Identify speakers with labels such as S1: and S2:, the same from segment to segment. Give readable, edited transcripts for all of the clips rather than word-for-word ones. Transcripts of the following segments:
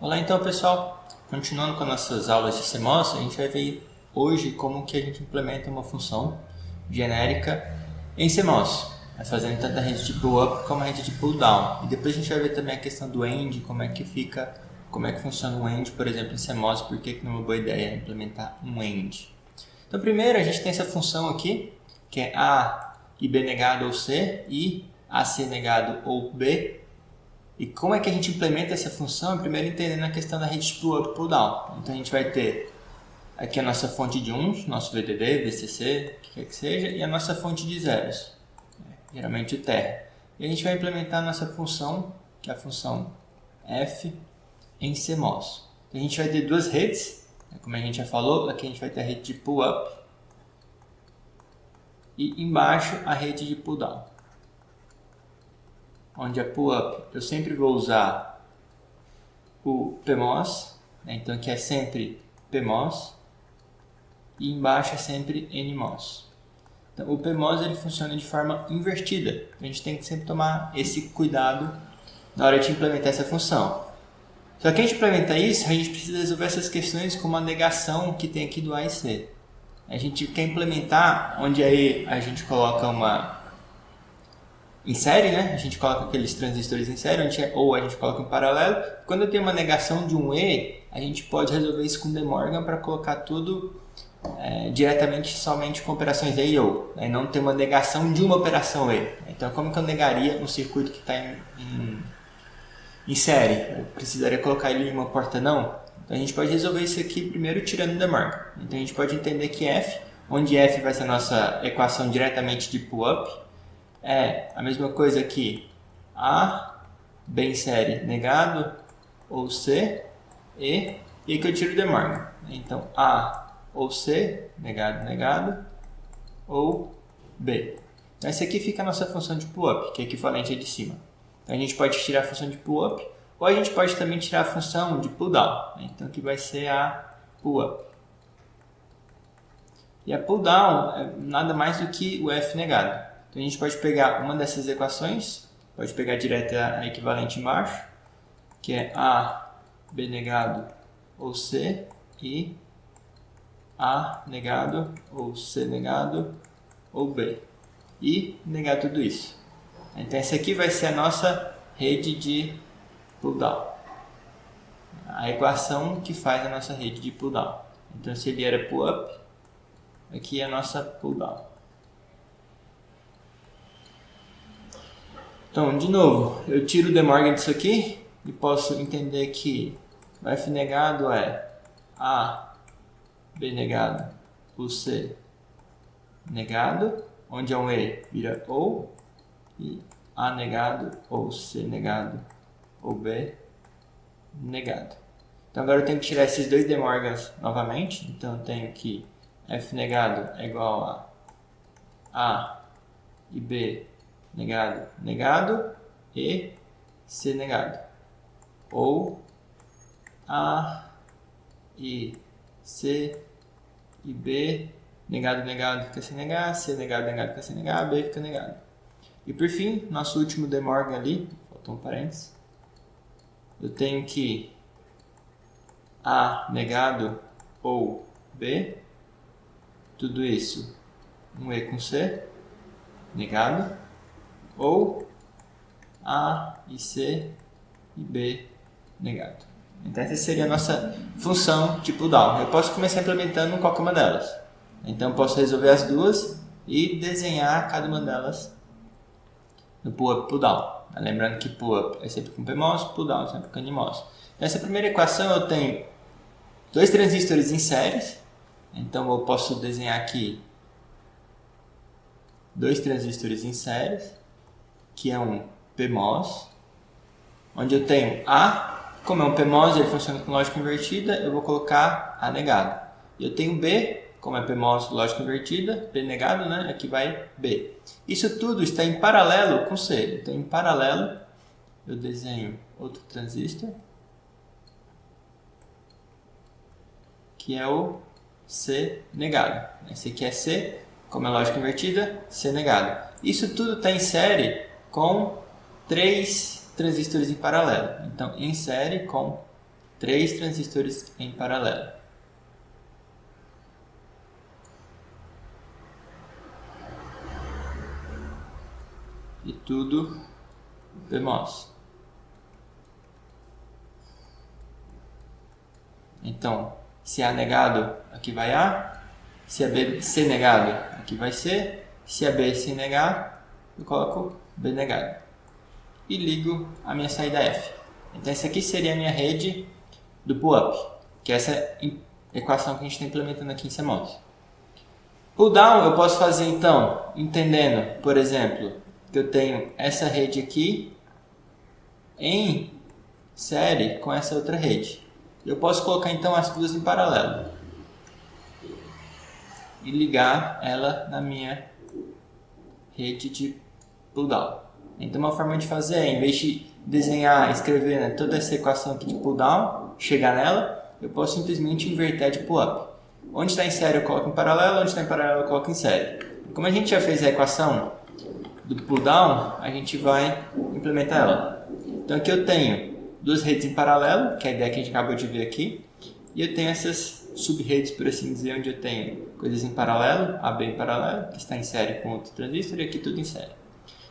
S1: Olá então pessoal, continuando com as nossas aulas de CMOS, a gente vai ver hoje como que a gente implementa uma função genérica em CMOS, fazendo tanto a rede de pull-up como a rede de pull-down. E depois a gente vai ver também a questão do end, como é que funciona um end, por exemplo, em CMOS, por que não é uma boa ideia implementar um end. Então primeiro a gente tem essa função aqui, que é A e B negado ou C, e AC negado ou B. E como é que a gente implementa essa função? Primeiro entendendo a questão da rede pull-up e pull-down. Então a gente vai ter aqui a nossa fonte de uns, nosso VDD, VCC, o que quer que seja, e a nossa fonte de zeros, geralmente o terra. E a gente vai implementar a nossa função, que é a função f em CMOS. Então a gente vai ter duas redes, como a gente já falou, aqui a gente vai ter a rede de pull-up e embaixo a rede de pull-down. Onde a pull-up eu sempre vou usar o PMOS, então aqui é sempre PMOS e embaixo é sempre NMOS. Então, o PMOS ele funciona de forma invertida, a gente tem que sempre tomar esse cuidado na hora de implementar essa função. Só que a gente implementa isso, a gente precisa resolver essas questões com uma negação que tem aqui do A e C. A gente quer implementar onde aí a gente coloca uma em série, né? A gente coloca aqueles transistores em série, ou a gente coloca em paralelo. Quando eu tenho uma negação de um E, a gente pode resolver isso com De Morgan para colocar tudo diretamente somente com operações E e OR, né? Não ter uma negação de uma operação E. Então, como que eu negaria um circuito que está em série? Eu precisaria colocar ele em uma porta não? Então, a gente pode resolver isso aqui primeiro tirando De Morgan. Então, a gente pode entender que F, onde F vai ser a nossa equação diretamente de pull-up, é a mesma coisa aqui, A, B em série negado, ou C, e aqui eu tiro De Morgan. Então, A ou C, negado, negado, ou B. Então, essa aqui fica a nossa função de pull-up, que é equivalente à de cima. Então, a gente pode tirar a função de pull-up, ou a gente pode também tirar a função de pull-down. Então, que vai ser a pull-up. E a pull-down é nada mais do que o F negado. Então, a gente pode pegar uma dessas equações, pode pegar direto a equivalente embaixo, que é A, B negado ou C, e A negado ou C negado ou B. E negar tudo isso. Então, essa aqui vai ser a nossa rede de pull-down. A equação que faz a nossa rede de pull-down. Então, se ele era pull-up, aqui é a nossa pull-down. Então, de novo, eu tiro o De Morgan disso aqui e posso entender que o F negado é A, B negado, ou C negado, onde é um E vira OU, e A negado, ou C negado, ou B negado. Então, agora eu tenho que tirar esses dois De Morgans novamente, então eu tenho que F negado é igual a e B negado, negado, e C negado. Ou A e C e B, negado, negado fica sem negar, C negado, negado fica sem negar, B fica negado. E por fim, nosso último De Morgan ali, faltou um parênteses, eu tenho que A negado ou B, tudo isso, um E com C, negado, ou A e C e B negado. Então essa seria a nossa função de pull-down. Eu posso começar implementando qualquer uma delas. Então eu posso resolver as duas e desenhar cada uma delas no pull-up e pull-down. Lembrando que pull-up é sempre com PMOS, pull-down é sempre com NMOS. Nessa primeira equação eu tenho dois transistores em séries. Então eu posso desenhar aqui dois transistores em séries, que é um PMOS, onde eu tenho A, como é um PMOS, ele funciona com lógica invertida, eu vou colocar A negado. E eu tenho B, como é PMOS lógica invertida, B negado, né? Aqui vai B. Isso tudo está em paralelo com C. Então, em paralelo, eu desenho outro transistor, que é o C negado. Esse aqui é C, como é lógica invertida, C negado. Isso tudo está em série com 3 transistores em paralelo. Então, em série com 3 transistores em paralelo. E tudo PMOS. Então, se A negado, aqui vai A. Se a B C negado, aqui vai C. Se a B se negar, eu coloco B negado. E ligo a minha saída F. Então, essa aqui seria a minha rede do pull-up, que é essa equação que a gente está implementando aqui em CMOS. Pull-down eu posso fazer, então, entendendo, por exemplo, que eu tenho essa rede aqui em série com essa outra rede. Eu posso colocar, então, as duas em paralelo e ligar ela na minha rede de pull-down. Então, uma forma de fazer é, em vez de desenhar, escrever, né, toda essa equação aqui de pull-down, chegar nela, eu posso simplesmente inverter de pull-up. Onde está em série eu coloco em paralelo, onde está em paralelo eu coloco em série. Como a gente já fez a equação do pull-down, a gente vai implementar ela. Então aqui eu tenho duas redes em paralelo, que é a ideia que a gente acabou de ver aqui, e eu tenho essas sub-redes, por assim dizer, onde eu tenho coisas em paralelo, AB em paralelo, que está em série com outro transistor, e aqui tudo em série.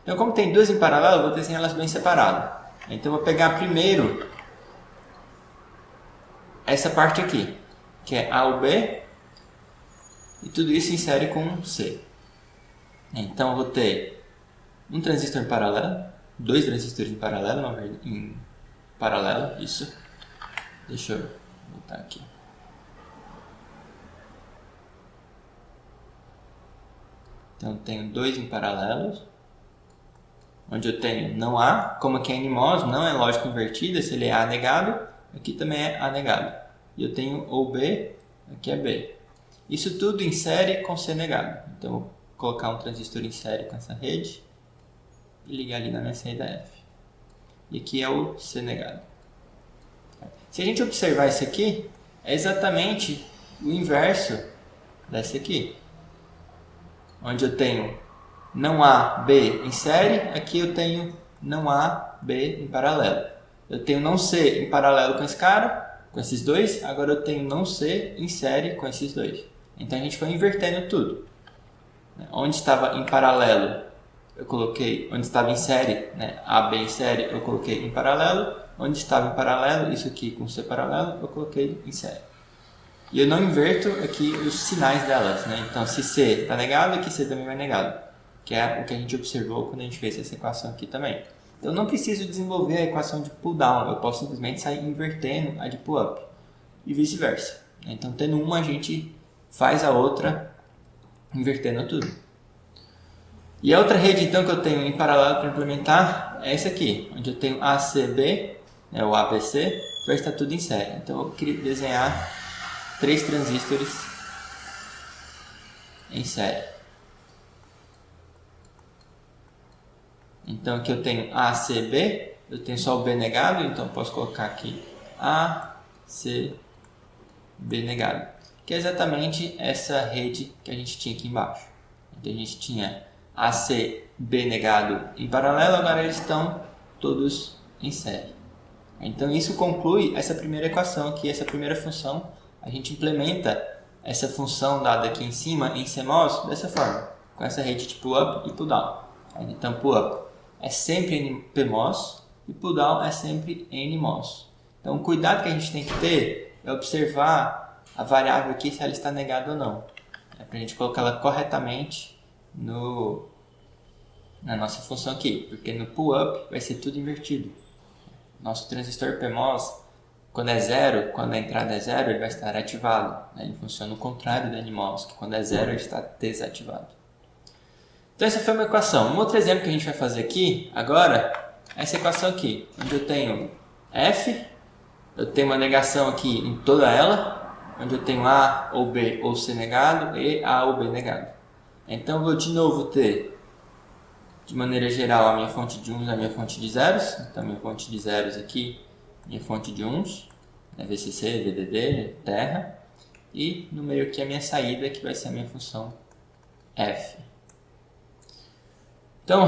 S1: Então, como tem duas em paralelo, eu vou desenhar elas bem separadas. Então, eu vou pegar primeiro essa parte aqui, que é A ou B, e tudo isso em série com C. Então, eu vou ter um transistor em paralelo, dois transistores em paralelo, isso. Deixa eu botar aqui. Então, eu tenho dois em paralelo, onde eu tenho não A, como aqui é NMOS, não é lógica invertida, se ele é A negado, aqui também é A negado. E eu tenho ou B, aqui é B. Isso tudo em série com C negado. Então, eu vou colocar um transistor em série com essa rede e ligar ali na minha saída F. E aqui é o C negado. Se a gente observar isso aqui, é exatamente o inverso dessa aqui. Onde eu tenho não A, B em série, aqui eu tenho não A, B em paralelo. Eu tenho não C em paralelo com esse cara, com esses dois, agora eu tenho não C em série com esses dois. Então a gente foi invertendo tudo. Onde estava em paralelo, eu coloquei, onde estava em série, né, A, B em série, eu coloquei em paralelo. Onde estava em paralelo, isso aqui com C paralelo, eu coloquei em série. E eu não inverto aqui os sinais delas, né? Então, se C está negado, aqui C também vai negado. Que é o que a gente observou quando a gente fez essa equação aqui também. Então, eu não preciso desenvolver a equação de pull-down. Eu posso simplesmente sair invertendo a de pull-up. E vice-versa. Então, tendo uma, a gente faz a outra invertendo tudo. E a outra rede, então, que eu tenho em paralelo para implementar é essa aqui. Onde eu tenho ACB, né, o ABC, vai estar tudo em série. Então, eu queria desenhar 3 transistores em série. Então aqui eu tenho A, C, B, eu tenho só o B negado, então eu posso colocar aqui A, C, B negado, que é exatamente essa rede que a gente tinha aqui embaixo. Então a gente tinha A, C, B negado em paralelo, agora eles estão todos em série. Então isso conclui essa primeira equação aqui, essa primeira função. A gente implementa essa função dada aqui em cima em CMOS dessa forma, com essa rede de pull-up e pull-down. Então pull-up é sempre PMOS e pull-down é sempre NMOS. Então o cuidado que a gente tem que ter é observar a variável aqui se ela está negada ou não. É para a gente colocar ela corretamente na nossa função aqui, porque no pull-up vai ser tudo invertido. Nosso transistor PMOS, quando é zero, quando a entrada é zero, ele vai estar ativado. Ele funciona o contrário do NMOS, que quando é zero, ele está desativado. Então essa foi uma equação. Um outro exemplo que a gente vai fazer aqui, agora, é essa equação aqui, onde eu tenho F, eu tenho uma negação aqui em toda ela, onde eu tenho A ou B ou C negado e A ou B negado. Então eu vou de novo ter, de maneira geral, a minha fonte de uns e a minha fonte de zeros. Então minha fonte de zeros aqui, minha fonte de uns, né, VCC, VDD, terra. E no meio aqui a minha saída, que vai ser a minha função F. Então,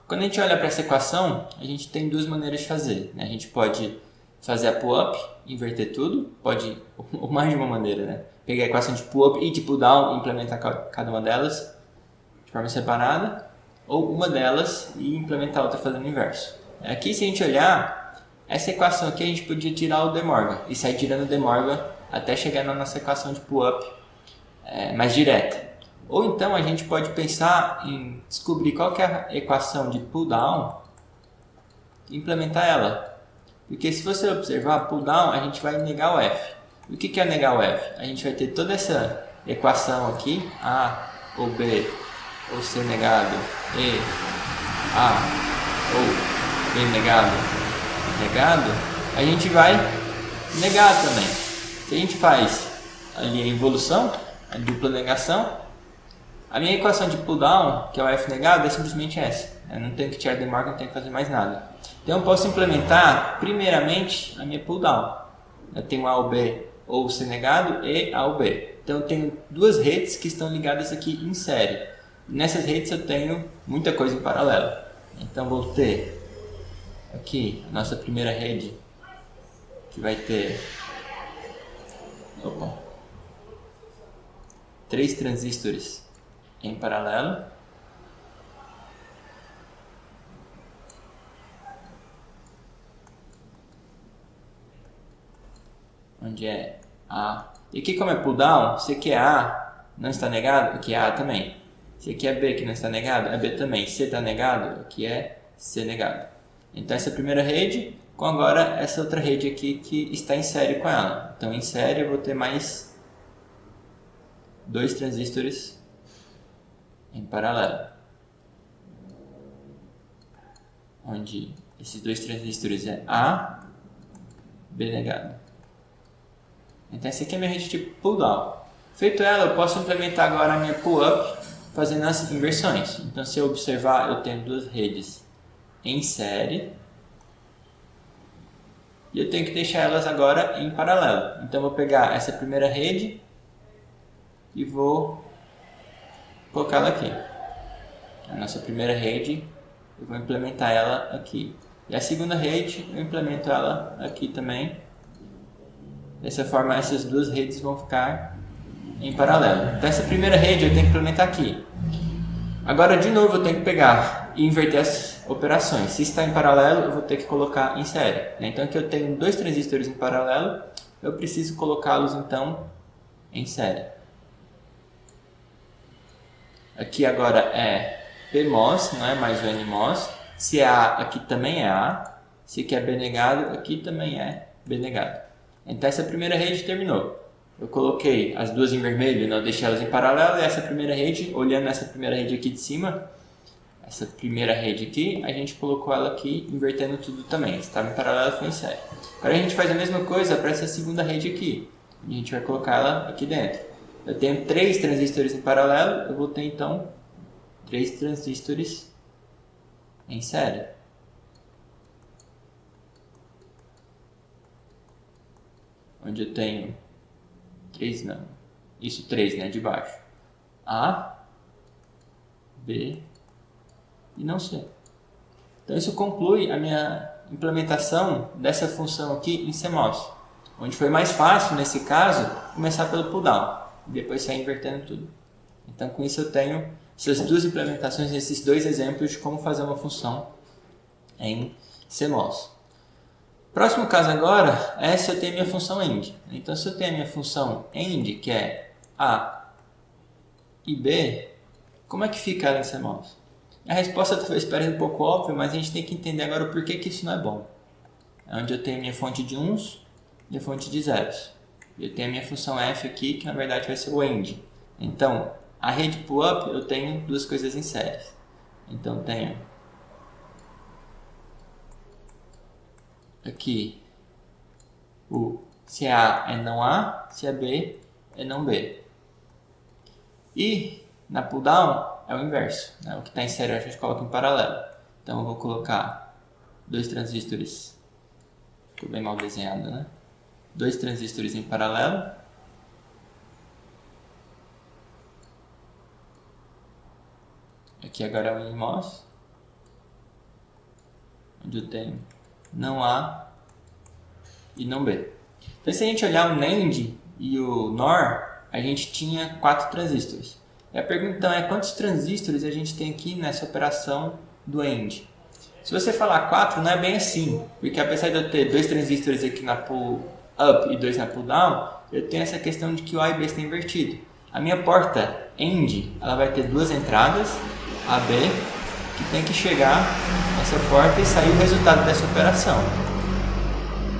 S1: quando a gente olha para essa equação, a gente tem duas maneiras de fazer, né? A gente pode fazer a pull-up, inverter tudo, pode ou mais de uma maneira, né? Pegar a equação de pull-up e de pull-down e implementar cada uma delas de forma separada, ou uma delas e implementar a outra fazendo o inverso. Aqui, se a gente olhar, essa equação aqui a gente podia tirar o De Morgan e sair tirando o De Morgan até chegar na nossa equação de pull-up mais direta. Ou então a gente pode pensar em descobrir qual que é a equação de pull-down e implementar ela. Porque se você observar pull-down, a gente vai negar o F. O que é negar o F? A gente vai ter toda essa equação aqui, A ou B ou C negado, E, A ou B negado, negado, a gente vai negar também. Se a gente faz ali a involução, a dupla negação, a minha equação de pull-down, que é o F negado, é simplesmente essa. Eu não tenho que tirar de Morgan, não tenho que fazer mais nada. Então eu posso implementar, primeiramente, a minha pull-down. Eu tenho A ou B ou C negado e A ou B. Então eu tenho duas redes que estão ligadas aqui em série. Nessas redes eu tenho muita coisa em paralelo. Então vou ter aqui a nossa primeira rede, que vai ter 3 transistores em paralelo. Onde é A. E aqui, como é pull down, se aqui é A, não está negado, aqui é A também. Se aqui é B, que não está negado, é B também. C está negado, aqui é C negado. Então essa primeira rede, com agora essa outra rede aqui que está em série com ela. Então em série eu vou ter mais 2 transistores em paralelo. Onde esses 2 transistores é A, B negado. Então essa aqui é a minha rede de pull down. Feito ela, eu posso implementar agora a minha pull up fazendo as inversões. Então se eu observar, eu tenho duas redes em série e eu tenho que deixar elas agora em paralelo. Então eu vou pegar essa primeira rede e vou colocá-la aqui. A nossa primeira rede, eu vou implementar ela aqui. E a segunda rede, eu implemento ela aqui também. Dessa forma, essas duas redes vão ficar em paralelo. Então, essa primeira rede eu tenho que implementar aqui. Agora, de novo, eu tenho que pegar e inverter as operações. Se está em paralelo, eu vou ter que colocar em série. Então, aqui eu tenho 2 transistores em paralelo, eu preciso colocá-los, então, em série. Aqui agora é PMOS, não é mais o NMOS. Se é A, aqui também é A. Se aqui é B negado, aqui também é B negado. Então essa primeira rede terminou. Eu coloquei as duas em vermelho, não deixei elas em paralelo, e essa primeira rede, olhando essa primeira rede aqui de cima, essa primeira rede aqui, a gente colocou ela aqui, invertendo tudo também. Se estava em paralelo, foi em série. Agora a gente faz a mesma coisa para essa segunda rede aqui. A gente vai colocar ela aqui dentro. Eu tenho 3 transistores em paralelo, eu vou ter então 3 transistores em série. Onde eu tenho 3, não, isso 3, né, de baixo. A, B e não C. Então isso conclui a minha implementação dessa função aqui em CMOS. Onde foi mais fácil, nesse caso, começar pelo pull down e depois sair invertendo tudo. Então com isso eu tenho essas duas implementações, esses 2 exemplos de como fazer uma função em CMOS. Próximo caso agora é se eu tenho a minha função AND. Então se eu tenho a minha função AND, que é A e B, como é que fica ela em CMOS? A resposta talvez pareça um pouco óbvia, mas a gente tem que entender agora o porquê que isso não é bom. É onde eu tenho minha fonte de 1s e a fonte de zeros. Eu tenho a minha função F aqui, que na verdade vai ser o AND. Então, a rede pull-up eu tenho 2 coisas em séries. Então tenho aqui se é A é não A, se é B é não B. E na pull down é o inverso, né? O que está em série a gente coloca em paralelo. Então eu vou colocar 2 transistores, ficou bem mal desenhado, né? 2 transistores em paralelo. Aqui agora é o NMOS, onde eu tenho não A e não B. Então, se a gente olhar o NAND e o NOR, a gente tinha 4 transistores. E a pergunta então é quantos transistores a gente tem aqui nessa operação do AND? Se você falar 4, não é bem assim, porque apesar de eu ter 2 transistores aqui na pull up e 2 na pull down, eu tenho essa questão de que o A e B está invertido. A minha porta AND, ela vai ter 2 entradas, A, B, que tem que chegar nessa porta e sair o resultado dessa operação.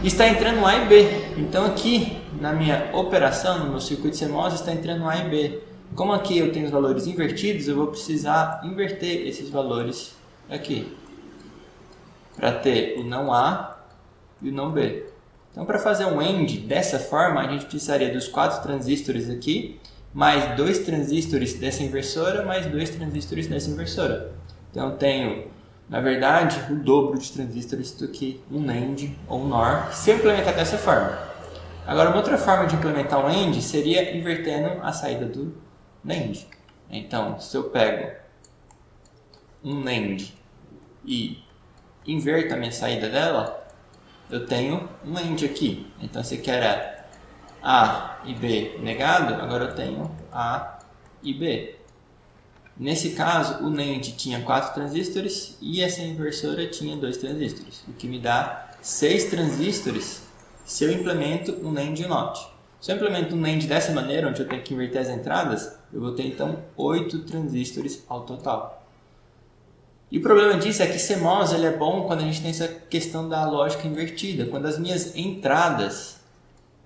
S1: Está entrando A e B, então aqui na minha operação, no meu circuito CMOS, está entrando A e B. Como aqui eu tenho os valores invertidos, eu vou precisar inverter esses valores aqui, para ter o não A e o não B. Então, para fazer um AND dessa forma, a gente precisaria dos 4 transistores aqui, mais 2 transistores dessa inversora, mais 2 transistores dessa inversora. Então, eu tenho, na verdade, o dobro de transistores do que um NAND ou um NOR, se eu implementar dessa forma. Agora, uma outra forma de implementar um AND seria invertendo a saída do NAND. Então, se eu pego um NAND e inverto a minha saída dela, eu tenho um AND aqui. Então, se aqui era A e B negado, agora eu tenho A e B. Nesse caso, o NAND tinha 4 transistores e essa inversora tinha 2 transistores, o que me dá 6 transistores se eu implemento um NAND NOT. Se eu implemento um NAND dessa maneira, onde eu tenho que inverter as entradas, eu vou ter então 8 transistores ao total. E o problema disso é que CMOS ele é bom quando a gente tem essa questão da lógica invertida. Quando as minhas entradas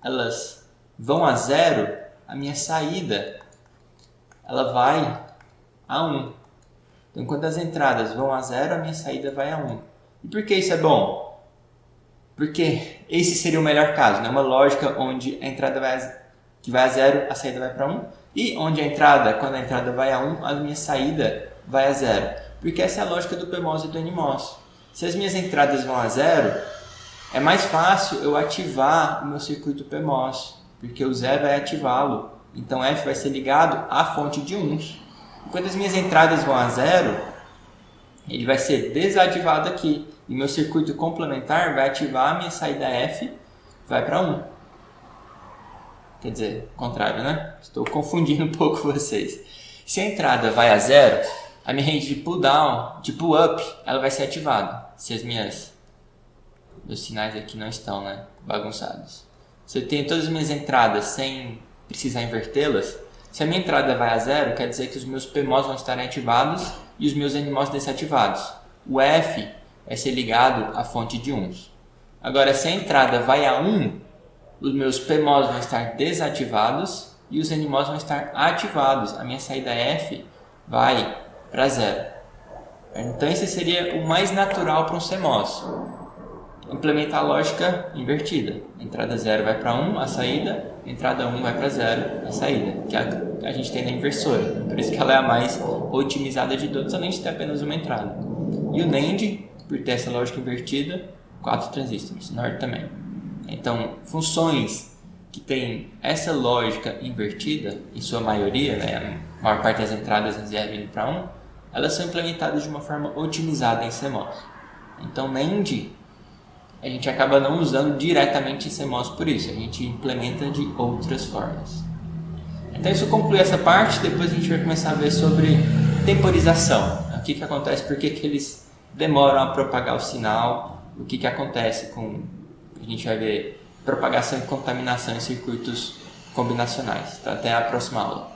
S1: elas vão a 0, a minha saída ela vai a 1. Então, quando as entradas vão a 0, a minha saída vai a 1. E por que isso é bom? Porque esse seria o melhor caso, né? Uma lógica onde a entrada vai a 0, a saída vai para 1. E onde quando a entrada vai a 1, a minha saída vai a 0. Porque essa é a lógica do PMOS e do NMOS. Se as minhas entradas vão a 0, é mais fácil eu ativar o meu circuito PMOS, porque o 0 vai ativá-lo. Então F vai ser ligado à fonte de 1s. Quando as minhas entradas vão a 0, ele vai ser desativado aqui. E meu circuito complementar vai ativar a minha saída F, vai para 1. Quer dizer, contrário, né? Estou confundindo um pouco vocês. Se a entrada vai a 0, a minha rede de pull down, de pull up, ela vai ser ativada. Se meus sinais aqui não estão, né, bagunçados. Se eu tenho todas as minhas entradas sem precisar invertê-las, se a minha entrada vai a 0, quer dizer que os meus PMOS vão estar ativados e os meus NMOS desativados. O F vai ser ligado à fonte de 1s. Agora, se a entrada vai a 1, os meus PMOS vão estar desativados e os NMOS vão estar ativados. A minha saída F vai para 0. Então esse seria o mais natural para um CMOS. Implementar a lógica invertida. Entrada 0 vai para 1, a saída. Entrada 1 vai para 0, a saída. Que a gente tem na inversora. Por isso que ela é a mais otimizada de todas, além de ter apenas uma entrada. E o NAND, por ter essa lógica invertida, 4 transistores. NOR também. Então, funções que têm essa lógica invertida, em sua maioria, né, a maior parte das entradas é 0 indo para 1, elas são implementadas de uma forma otimizada em CMOS. Então, NAND, a gente acaba não usando diretamente em CMOS por isso, a gente implementa de outras formas. Então, isso conclui essa parte, depois a gente vai começar a ver sobre temporização. O que acontece, por que eles demoram a propagar o sinal, o que acontece com... A gente vai ver propagação e contaminação em circuitos combinacionais. Então, até a próxima aula.